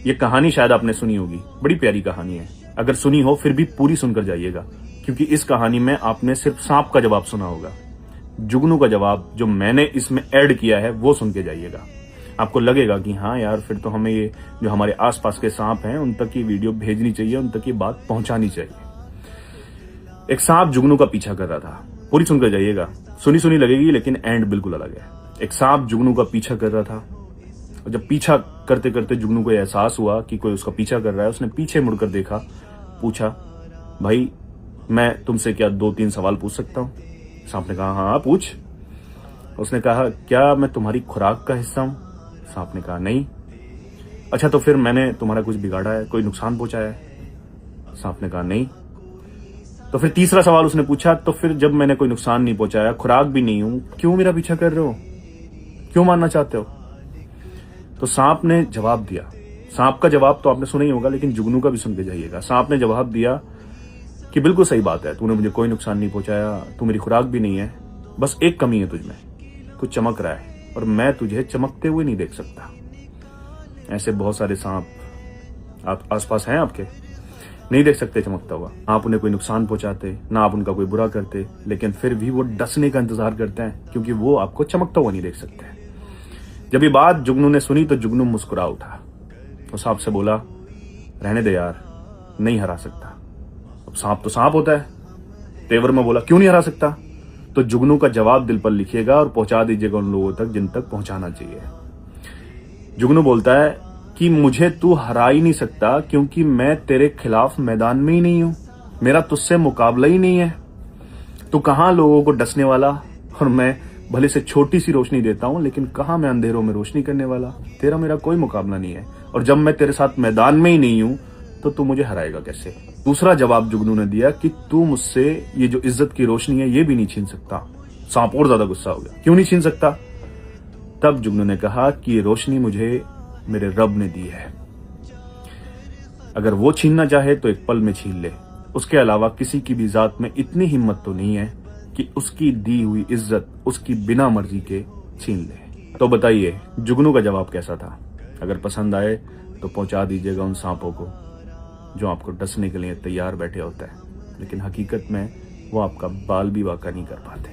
ये कहानी शायद आपने सुनी होगी, बड़ी प्यारी कहानी है। अगर सुनी हो फिर भी पूरी सुनकर जाइएगा, क्योंकि इस कहानी में आपने सिर्फ सांप का जवाब सुना होगा। जुगनू का जवाब जो मैंने इसमें ऐड किया है वो सुन के जाइएगा। आपको लगेगा कि हाँ यार, फिर तो हमें ये जो हमारे आसपास के सांप हैं उन तक ये वीडियो भेजनी चाहिए, उन तक ये बात पहुंचानी चाहिए। एक सांप जुगनू का पीछा कर रहा था। पूरी सुनकर जाइएगा, सुनी सुनी लगेगी लेकिन एंड बिल्कुल अलग है। एक सांप जुगनू का पीछा कर रहा था, और जब पीछा करते करते जुगनू को एहसास हुआ कि कोई उसका पीछा कर रहा है, उसने पीछे मुड़कर देखा, पूछा, भाई मैं तुमसे क्या 2-3 सवाल पूछ सकता हूँ? सांप ने कहा, हाँ पूछ। उसने कहा, क्या मैं तुम्हारी खुराक का हिस्सा हूं? सांप ने कहा, नहीं। अच्छा, तो फिर मैंने तुम्हारा कुछ बिगाड़ा है, कोई नुकसान पहुंचाया है? सांप ने कहा, नहीं। तो फिर तीसरा सवाल उसने पूछा, तो फिर जब मैंने कोई नुकसान नहीं पहुंचाया, खुराक भी नहीं हूं, क्यों मेरा पीछा कर रहे हो? क्यों मानना चाहते हो? तो सांप ने जवाब दिया। सांप का जवाब तो आपने सुना ही होगा, लेकिन जुगनू का भी सुन के जाइएगा। सांप ने जवाब दिया कि बिल्कुल सही बात है, तूने मुझे कोई नुकसान नहीं पहुंचाया, तू मेरी खुराक भी नहीं है, बस एक कमी है तुझमें, तू चमक रहा है और मैं तुझे चमकते हुए नहीं देख सकता। ऐसे बहुत सारे सांप आप आसपास हैं, आपके नहीं देख सकते चमकता हुआ। आप उन्हें कोई नुकसान पहुंचाते ना, आप उनका कोई बुरा करते, लेकिन फिर भी वो डसने का इंतजार करते हैं, क्योंकि वो आपको चमकता हुआ नहीं देख सकते। जब ये बात जुगनू ने सुनी तो जुगनू मुस्कुरा उठा। तो सांप से बोला, रहने दे यार, नहीं हरा सकता। अब सांप तो सांप होता है। तेवर में बोला, क्यों नहीं हरा सकता? तो जुगनू का जवाब दिल पर लिखिएगा और पहुंचा दीजिएगा उन लोगों तक जिन तक पहुंचाना चाहिए। जुगनू बोलता है कि मुझे तू हरा ही नहीं सकता, क्योंकि मैं तेरे खिलाफ मैदान में ही नहीं हूं, मेरा तुझसे मुकाबला ही नहीं है। तू कहां लोगों को डसने वाला, और मैं भले से छोटी सी रोशनी देता हूं, लेकिन कहां मैं अंधेरों में रोशनी करने वाला। तेरा मेरा कोई मुकाबला नहीं है, और जब मैं तेरे साथ मैदान में ही नहीं हूं तो तू मुझे हराएगा कैसे? दूसरा जवाब जुगनू ने दिया कि तू मुझसे ये जो इज्जत की रोशनी है ये भी नहीं छीन सकता। सांप और ज्यादा गुस्सा हो गया, क्यों नहीं छीन सकता? तब जुगनू ने कहा कि ये रोशनी मुझे मेरे रब ने दी है, अगर वो छीनना चाहे तो एक पल में छीन ले। उसके अलावा किसी की भी जात में इतनी हिम्मत तो नहीं है कि उसकी दी हुई इज्जत उसकी बिना मर्जी के छीन ले। तो बताइए जुगनू का जवाब कैसा था? अगर पसंद आए तो पहुंचा दीजिएगा उन सांपों को जो आपको डसने के लिए तैयार बैठे होते हैं, लेकिन हकीकत में वो आपका बाल भी वाका नहीं कर पाते।